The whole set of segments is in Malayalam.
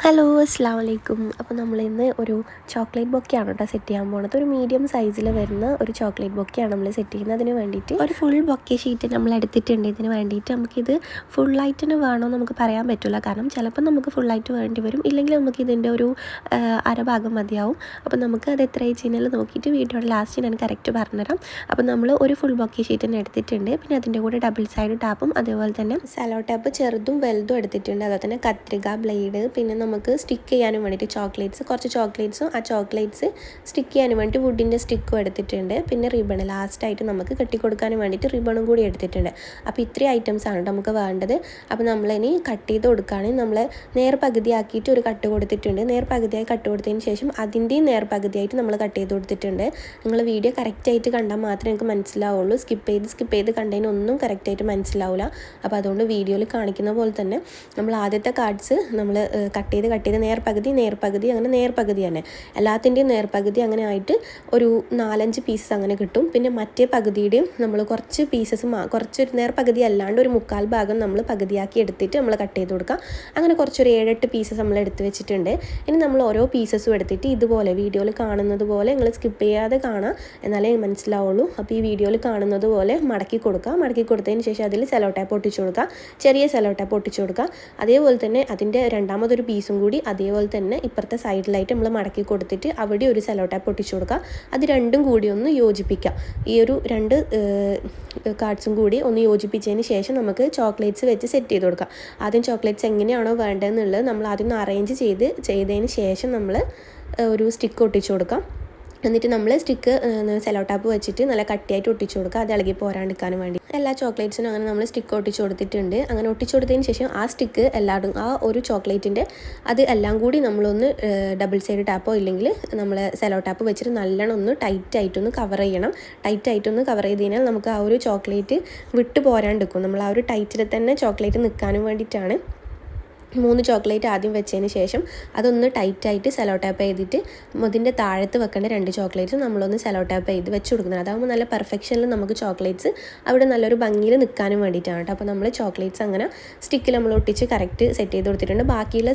ഹലോ അസ്സലാമലൈക്കും. അപ്പോൾ നമ്മളിന്ന് ഒരു ചോക്ലേറ്റ് ബൊക്കെയാണ് കേട്ടോ സെറ്റ് ചെയ്യാൻ പോകുന്നത്. ഒരു മീഡിയം സൈസിൽ വരുന്ന ഒരു ചോക്ലേറ്റ് ബൊക്കെയാണ് നമ്മൾ സെറ്റ് ചെയ്യുന്നത്. അതിന് വേണ്ടിയിട്ട് ഒരു ഫുൾ ബൊക്കെ ഷീറ്റ് നമ്മൾ എടുത്തിട്ടുണ്ട്. ഇതിന് വേണ്ടിയിട്ട് നമുക്കിത് ഫുള്ളായിട്ട് തന്നെ വേണമെന്ന് നമുക്ക് പറയാൻ പറ്റില്ല. കാരണം ചിലപ്പോൾ നമുക്ക് ഫുള്ളായിട്ട് വേണ്ടി വരും, ഇല്ലെങ്കിൽ നമുക്ക് ഇതിൻ്റെ ഒരു അരഭാഗം മതിയാവും. അപ്പോൾ നമുക്ക് അത് എത്ര വെച്ച് കഴിഞ്ഞാൽ നോക്കിയിട്ട് വീഡിയോയുടെ ലാസ്റ്റ് ഞാൻ കറക്റ്റ് പറഞ്ഞുതരാം. അപ്പോൾ നമ്മൾ ഒരു ഫുൾ ബൊക്കെ ഷീറ്റ് തന്നെ എടുത്തിട്ടുണ്ട്. പിന്നെ അതിൻ്റെ കൂടെ ഡബിൾ സൈഡ് ടാപ്പും അതേപോലെ തന്നെ സെലോ ടാപ്പ് ചെറുതും വലുതും എടുത്തിട്ടുണ്ട്. അതുപോലെ തന്നെ കത്രിക, ബ്ലേഡ്, പിന്നെ നമുക്ക് സ്റ്റിക്ക് ചെയ്യാനും വേണ്ടിയിട്ട് കുറച്ച് ചോക്ലേറ്റ്സും ആ ചോക്ലേറ്റ്സ് സ്റ്റിക്ക് ചെയ്യാനും വേണ്ടിയിട്ട് വുഡിൻ്റെ സ്റ്റിക്കും എടുത്തിട്ടുണ്ട്. പിന്നെ റിബൺ ലാസ്റ്റായിട്ട് നമുക്ക് കെട്ടിക്കൊടുക്കാനും വേണ്ടിയിട്ട് റിബണും കൂടി എടുത്തിട്ടുണ്ട്. അപ്പോൾ ഇത്രയും ഐറ്റംസാണ് നമുക്ക് വേണ്ടത്. അപ്പോൾ നമ്മളിനി കട്ട് ചെയ്ത് കൊടുക്കുകയാണെങ്കിൽ നമ്മൾ നേർപകുതി ആക്കിയിട്ട് ഒരു കട്ട് കൊടുത്തിട്ടുണ്ട്. നേർപകുതിയായി കട്ട് കൊടുത്തതിന് ശേഷം അതിൻ്റെയും നേർപകുതിയായിട്ട് നമ്മൾ കട്ട് ചെയ്ത് കൊടുത്തിട്ടുണ്ട്. നിങ്ങൾ വീഡിയോ കറക്റ്റായിട്ട് കണ്ടാൽ മാത്രമേ നിങ്ങൾക്ക് മനസ്സിലാവുള്ളൂ. സ്കിപ്പ് ചെയ്ത് കണ്ടതിനൊന്നും കറക്റ്റായിട്ട് മനസ്സിലാവില്ല. അപ്പോൾ അതുകൊണ്ട് വീഡിയോയിൽ കാണിക്കുന്ന പോലെ തന്നെ നമ്മൾ ആദ്യത്തെ കാർഡ്സ് നമ്മൾ കട്ട് ചെയ്ത് നേർപകുതി അങ്ങനെ നേർപകുതി തന്നെ എല്ലാത്തിൻ്റെയും നേർപകുതി അങ്ങനെ ആയിട്ട് ഒരു 4-5 പീസസ് അങ്ങനെ കിട്ടും. പിന്നെ മറ്റേ പകുതിയുടെയും നമ്മൾ കുറച്ച് പീസസ് കുറച്ചൊരു നേർപകുതി അല്ലാണ്ട് ഒരു 1/4 ഭാഗം നമ്മൾ പകുതിയാക്കി എടുത്തിട്ട് നമ്മൾ കട്ട് ചെയ്ത് കൊടുക്കുക. അങ്ങനെ കുറച്ചൊരു 7-8 പീസസ് നമ്മൾ എടുത്ത് വെച്ചിട്ടുണ്ട്. ഇനി നമ്മൾ ഓരോ പീസസും എടുത്തിട്ട് ഇതുപോലെ വീഡിയോയിൽ കാണുന്നത് പോലെ നിങ്ങൾ സ്കിപ്പ് ചെയ്യാതെ കാണാം, എന്നാലേ മനസ്സിലാവുള്ളൂ. അപ്പോൾ ഈ വീഡിയോയിൽ കാണുന്നത് പോലെ മടക്കി കൊടുത്തതിന് ശേഷം അതിൽ സെലോ ടാപ്പ് ഒട്ടിച്ചു കൊടുക്കുക, ചെറിയ സെലോ ടാപ്പ് ഒട്ടിച്ചു കൊടുക്കുക. അതേപോലെ തന്നെ അതിൻ്റെ രണ്ടാമതൊരു പീസും കൂടി അതേപോലെ തന്നെ ഇപ്പുറത്തെ സൈഡിലായിട്ട് നമ്മൾ മടക്കി കൊടുത്തിട്ട് അവിടെ ഒരു സെലോ ടാപ്പ് ഒട്ടിച്ചു കൊടുക്കുക. അത് രണ്ടും കൂടി ഒന്ന് യോജിപ്പിക്കാം. ഈ ഒരു 2 കാർഡ്സും കൂടി ഒന്ന് യോജിപ്പിച്ചതിന് ശേഷം നമുക്ക് ചോക്ലേറ്റ്സ് വെച്ച് സെറ്റ് ചെയ്ത് കൊടുക്കാം. ആദ്യം ചോക്ലേറ്റ്സ് എങ്ങനെയാണോ വേണ്ടതെന്നുള്ളത് നമ്മൾ ആദ്യം അറേഞ്ച് ചെയ്തതിന് ശേഷം നമ്മൾ ഒരു സ്റ്റിക്ക് ഒട്ടിച്ചു കൊടുക്കാം. എന്നിട്ട് നമ്മൾ സ്റ്റിക്ക് സെലോ ടാപ്പ് വെച്ചിട്ട് നല്ല കട്ടിയായിട്ട് ഒട്ടിച്ചു കൊടുക്കുക, അത് ഇളകി പോരാണ്ടിരിക്കാനും വേണ്ടി. എല്ലാ ചോക്ലേറ്റ്സിനും അങ്ങനെ നമ്മൾ സ്റ്റിക്ക് ഒട്ടിച്ചു കൊടുത്തിട്ടുണ്ട്. അങ്ങനെ ഒട്ടിച്ചു കൊടുത്തതിന് ശേഷം ആ സ്റ്റിക്ക് എല്ലാവരും ആ ഒരു ചോക്ലേറ്റിൻ്റെ അത് എല്ലാം കൂടി നമ്മളൊന്ന് ഡബിൾ സൈഡ് ടാപ്പോ ഇല്ലെങ്കിൽ നമ്മൾ സെലോ ടാപ്പ് വെച്ചിട്ട് നല്ലോണം ഒന്ന് ടൈറ്റായിട്ടൊന്ന് കവർ ചെയ്യണം. ടൈറ്റായിട്ടൊന്ന് കവർ ചെയ്ത് കഴിഞ്ഞാൽ നമുക്ക് ആ ഒരു ചോക്ലേറ്റ് വിട്ട് പോരാണ്ടിരിക്കും. നമ്മൾ ആ ഒരു ടൈറ്റിൽ തന്നെ ചോക്ലേറ്റ് നിൽക്കാനും വേണ്ടിയിട്ടാണ് 3 ചോക്ലേറ്റ് ആദ്യം വെച്ചതിന് ശേഷം അതൊന്ന് ടൈറ്റായിട്ട് സെലോ ടാപ്പ് ചെയ്തിട്ട് അതിൻ്റെ താഴത്ത് വെക്കേണ്ട 2 ചോക്ലേറ്റ്സ് നമ്മളൊന്ന് സെലോ ടാപ്പ് ചെയ്ത് വെച്ച് കൊടുക്കുന്നത്. അതാകുമ്പോൾ നല്ല പെർഫെക്ഷനിൽ നമുക്ക് ചോക്ലേറ്റ്സ് അവിടെ നല്ലൊരു ഭംഗിയിൽ നിൽക്കാനും വേണ്ടിയിട്ടാണ് കേട്ടോ. അപ്പോൾ നമ്മൾ ചോക്ലേറ്റ്സ് അങ്ങനെ സ്റ്റിക്കിൽ നമ്മൾ ഒട്ടിച്ച് കറക്റ്റ് സെറ്റ് ചെയ്ത് കൊടുത്തിട്ടുണ്ട്. ബാക്കിയുള്ള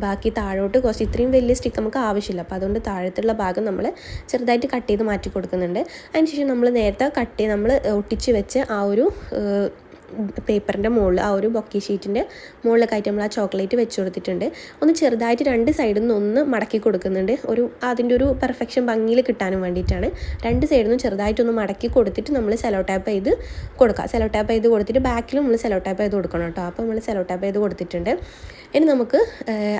ബാക്കി താഴോട്ട് കുറച്ച് ഇത്രയും വലിയ സ്റ്റിക്ക് നമുക്ക് ആവശ്യമില്ല. അപ്പോൾ അതുകൊണ്ട് താഴത്തുള്ള ഭാഗം നമ്മൾ ചെറുതായിട്ട് കട്ട് ചെയ്ത് മാറ്റി കൊടുക്കുന്നുണ്ട്. അതിനുശേഷം നമ്മൾ നേരത്തെ നമ്മൾ ഒട്ടിച്ച് വെച്ച് ആ ഒരു പേപ്പറിൻ്റെ മുകളിൽ ആ ഒരു ബൊക്കെ ഷീറ്റിൻ്റെ മുകളിലൊക്കെയായിട്ട് നമ്മൾ ആ ചോക്ലേറ്റ് വെച്ച് കൊടുത്തിട്ടുണ്ട്. ഒന്ന് ചെറുതായിട്ട് 2 സൈഡിൽ നിന്ന് ഒന്ന് മടക്കി കൊടുക്കുന്നുണ്ട്, അതിൻ്റെ ഒരു പെർഫെക്ഷൻ ഭംഗിയിൽ കിട്ടാനും വേണ്ടിയിട്ടാണ്. 2 സൈഡിൽ നിന്നും ചെറുതായിട്ടൊന്ന് മടക്കി കൊടുത്തിട്ട് നമ്മൾ സെലോ ടാപ്പ് ചെയ്ത് കൊടുക്കുക. സെലോ ടാപ്പ് ചെയ്ത് കൊടുത്തിട്ട് ബാക്കിലും നമ്മൾ സെലോ ടാപ്പ് ചെയ്ത് കൊടുക്കണം കേട്ടോ. അപ്പോൾ നമ്മൾ സെലോ ടാപ്പ് ചെയ്ത് കൊടുത്തിട്ടുണ്ട്. ഇനി നമുക്ക്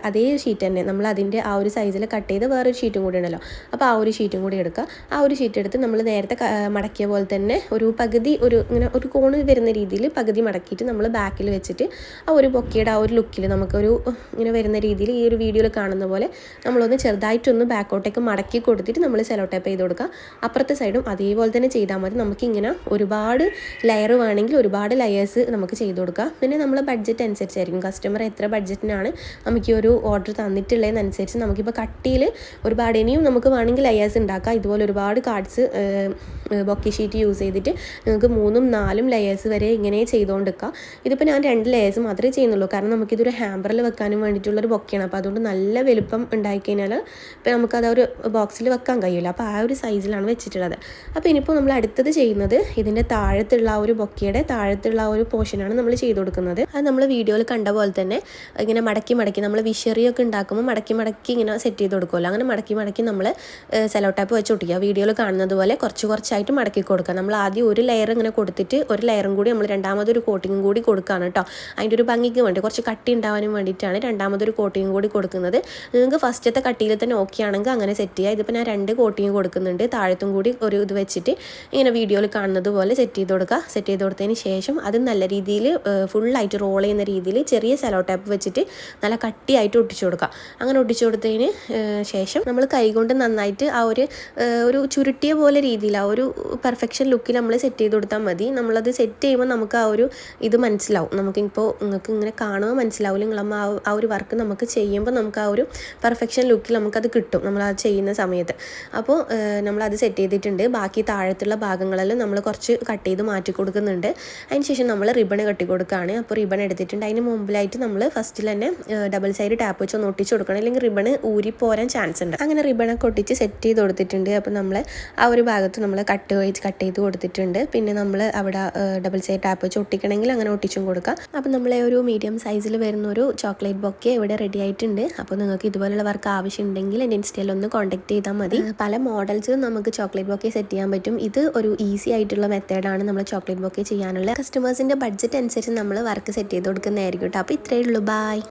അതേ ഷീറ്റ് തന്നെ നമ്മൾ അതിൻ്റെ ആ ഒരു സൈസിൽ കട്ട് ചെയ്ത് വേറൊരു ഷീറ്റും കൂടി ഉണ്ടല്ലോ, അപ്പോൾ ആ ഒരു ഷീറ്റും കൂടി എടുക്കുക. ആ ഒരു ഷീറ്റ് എടുത്ത് നമ്മൾ നേരത്തെ മടക്കിയ പോലെ തന്നെ ഒരു പകുതി ഇങ്ങനെ ഒരു കോണ് വരുന്ന രീതിയിൽ പകുതി മടക്കിയിട്ട് നമ്മൾ ബാക്കിൽ വെച്ചിട്ട് ആ ഒരു ബൊക്കയുടെ ആ ഒരു ലുക്കിൽ നമുക്കൊരു ഇങ്ങനെ വരുന്ന രീതിയിൽ ഈ ഒരു വീഡിയോയിൽ കാണുന്ന പോലെ നമ്മളൊന്ന് ചെറുതായിട്ടൊന്ന് ബാക്കോട്ടേക്ക് മടക്കി കൊടുത്തിട്ട് നമ്മൾ സെലോ ടാപ്പ് ചെയ്ത് കൊടുക്കുക. അപ്പുറത്തെ സൈഡും അതേപോലെ തന്നെ ചെയ്താൽ മതി. നമുക്കിങ്ങനെ ഒരുപാട് ലെയർ വേണമെങ്കിൽ ഒരുപാട് ലെയേഴ്സ് നമുക്ക് ചെയ്ത് കൊടുക്കുക. പിന്നെ നമ്മൾ ബഡ്ജറ്റ് അനുസരിച്ചായിരിക്കും, കസ്റ്റമർ എത്ര ബഡ്ജറ്റിനാണ് നമുക്ക് ഈ ഒരു ഓർഡർ തന്നിട്ടുള്ളതിനനുസരിച്ച് നമുക്കിപ്പോൾ കട്ടിയിൽ ഒരുപാട് ഇനിയും നമുക്ക് വേണമെങ്കിൽ ലെയേഴ്സ് ഉണ്ടാക്കാം. ഇതുപോലെ ഒരുപാട് കാർഡ്സ് ബൊക്കെ ഷീറ്റ് യൂസ് ചെയ്തിട്ട് നിങ്ങൾക്ക് 3-4 ലെയേഴ്സ് വരെ ഇങ്ങനെ ചെയ്തുകൊണ്ടിരിക്കുക. ഇതിപ്പോൾ ഞാൻ 2 ലെയേഴ്സ് മാത്രമേ ചെയ്യുന്നുള്ളൂ, കാരണം നമുക്കിതൊരു ഹാമ്പറിൽ വെക്കാനും വേണ്ടിയിട്ടുള്ളൊരു ബൊക്കെയാണ്. അപ്പോൾ അതുകൊണ്ട് നല്ല വലുപ്പം ഉണ്ടായിക്കഴിഞ്ഞാൽ ഇപ്പോൾ നമുക്കത് ഒരു ബോക്സിൽ വെക്കാൻ കഴിയില്ല. അപ്പോൾ ആ ഒരു സൈസിലാണ് വെച്ചിട്ടുള്ളത്. അപ്പോൾ ഇനിയിപ്പോൾ നമ്മൾ അടുത്തത് ചെയ്യുന്നത് ഇതിൻ്റെ താഴത്തുള്ള ആ ഒരു ബൊക്കയുടെ താഴത്തുള്ള ആ ഒരു പോർഷനാണ് നമ്മൾ ചെയ്ത് കൊടുക്കുന്നത്. അത് നമ്മൾ വീഡിയോയിൽ കണ്ട പോലെ തന്നെ ഇങ്ങനെ മടക്കി നമ്മൾ വിഷറിയൊക്കെ ഉണ്ടാക്കുമ്പോൾ മടക്കി ഇങ്ങനെ സെറ്റ് ചെയ്ത് കൊടുക്കുമല്ലോ, അങ്ങനെ മടക്കി നമ്മൾ സെലോ ടാപ്പ് വെച്ച് ഒട്ടിക്കുക. വീഡിയോയിൽ കാണുന്നത് പോലെ കുറച്ചായിട്ട് മടക്കി കൊടുക്കുക. നമ്മൾ ആദ്യം ഒരു ലെയർ ഇങ്ങനെ കൊടുത്തിട്ട് ഒരു ലെയറും കൂടി നമ്മൾ രണ്ടാമതൊരു കോട്ടിങ്ങും കൂടി കൊടുക്കുകയാണ് കേട്ടോ. അതിൻ്റെ ഒരു ഭംഗിക്ക് വേണ്ടി കുറച്ച് കട്ടി ഉണ്ടാവാനും വേണ്ടിയിട്ടാണ് രണ്ടാമതൊരു കോട്ടിങ്ങും കൂടി കൊടുക്കുന്നത്. നിങ്ങൾക്ക് ഫസ്റ്റത്തെ കട്ടിയിൽ തന്നെ ഓക്കെ ആണെങ്കിൽ അങ്ങനെ സെറ്റ് ചെയ്യുക. ഇതിപ്പോൾ ഞാൻ 2 കോട്ടിങ് കൊടുക്കുന്നുണ്ട്. താഴത്തും കൂടി ഒരു ഇത് വെച്ചിട്ട് ഇങ്ങനെ വീഡിയോയിൽ കാണുന്നത് പോലെ സെറ്റ് ചെയ്ത് കൊടുക്കുക. സെറ്റ് ചെയ്ത് കൊടുത്തതിന് ശേഷം അത് നല്ല രീതിയിൽ ഫുള്ളായിട്ട് റോൾ ചെയ്യുന്ന രീതിയിൽ ചെറിയ സെലോ ടാപ്പ് വെച്ചിട്ട് നല്ല കട്ടിയായിട്ട് ഒട്ടിച്ചു കൊടുക്കുക. അങ്ങനെ ഒട്ടിച്ചു കൊടുത്തതിന് ശേഷം നമ്മൾ കൈകൊണ്ട് നന്നായിട്ട് ആ ഒരു ചുരുട്ടിയ പോലെ രീതിയിൽ ആ ഒരു പെർഫെക്ഷൻ ലുക്കിൽ നമ്മൾ സെറ്റ് ചെയ്ത് കൊടുത്താൽ മതി. നമ്മളത് സെറ്റ് ചെയ്യുമ്പോൾ നമുക്ക് ആ ഒരു ഇത് മനസ്സിലാവും. നമുക്കിപ്പോൾ നിങ്ങൾക്ക് ഇങ്ങനെ കാണുമ്പോൾ മനസ്സിലാവില്ല, നിങ്ങൾ ആ ഒരു വർക്ക് നമുക്ക് ചെയ്യുമ്പോൾ നമുക്ക് ആ ഒരു പെർഫെക്ഷൻ ലുക്കിൽ നമുക്കത് കിട്ടും നമ്മളത് ചെയ്യുന്ന സമയത്ത്. അപ്പോൾ നമ്മളത് സെറ്റ് ചെയ്തിട്ടുണ്ട്. ബാക്കി താഴത്തുള്ള ഭാഗങ്ങളെല്ലാം നമ്മൾ കുറച്ച് കട്ട് ചെയ്ത് മാറ്റി കൊടുക്കുന്നുണ്ട്. അതിന് ശേഷം നമ്മൾ റിബൺ കെട്ടി കൊടുക്കുകയാണ്. അപ്പോൾ റിബൺ എടുത്തിട്ടുണ്ട്. അതിന് മുമ്പിലായിട്ട് നമ്മൾ ഫസ്റ്റിൽ തന്നെ ഡബിൾ സൈഡ് ടാപ്പ് വെച്ച് ഒന്ന് ഒട്ടിച്ച് കൊടുക്കണം, അല്ലെങ്കിൽ റിബൺ ഊരി പോരാൻ ചാൻസ് ഉണ്ട്. അങ്ങനെ റിബണൊക്കെ ഒട്ടിച്ച് സെറ്റ് ചെയ്ത് കൊടുത്തിട്ടുണ്ട്. അപ്പോൾ നമ്മൾ ആ ഒരു ഭാഗത്ത് നമ്മൾ കട്ട് ചെയ്ത് കൊടുത്തിട്ടുണ്ട്. പിന്നെ നമ്മൾ അവിടെ ഡബിൾ സൈഡ് ടാപ്പ് വെച്ച് ഒട്ടിക്കണമെങ്കിൽ അങ്ങനെ ഒട്ടിച്ചും കൊടുക്കാം. അപ്പോൾ നമ്മളെ ഒരു മീഡിയം സൈസിൽ വരുന്ന ഒരു ചോക്ലേറ്റ് ബൊക്കെ ഇവിടെ റെഡി ആയിട്ടുണ്ട്. അപ്പോൾ നിങ്ങൾക്ക് ഇതുപോലുള്ള വർക്ക് ആവശ്യമുണ്ടെങ്കിൽ എൻ്റെ ഇൻസ്റ്റയിൽ ഒന്ന് കോൺടാക്ട് ചെയ്താൽ മതി. പല മോഡൽസ് നമുക്ക് ചോക്ലേറ്റ് ബൊക്കെ സെറ്റ് ചെയ്യാൻ പറ്റും. ഇത് ഒരു ഈസി ആയിട്ടുള്ള മെത്തേഡാണ് നമ്മൾ ചോക്ലേറ്റ് ബൊക്കെ ചെയ്യാനുള്ള. കസ്റ്റമേഴ്സിൻ്റെ ബഡ്ജറ്റ് അനുസരിച്ച് നമ്മൾ വർക്ക് സെറ്റ് ചെയ്ത് കൊടുക്കുന്നതായിരിക്കും കേട്ടോ. അപ്പോൾ ഇത്രയേ ഉള്ളൂ. ബൈ.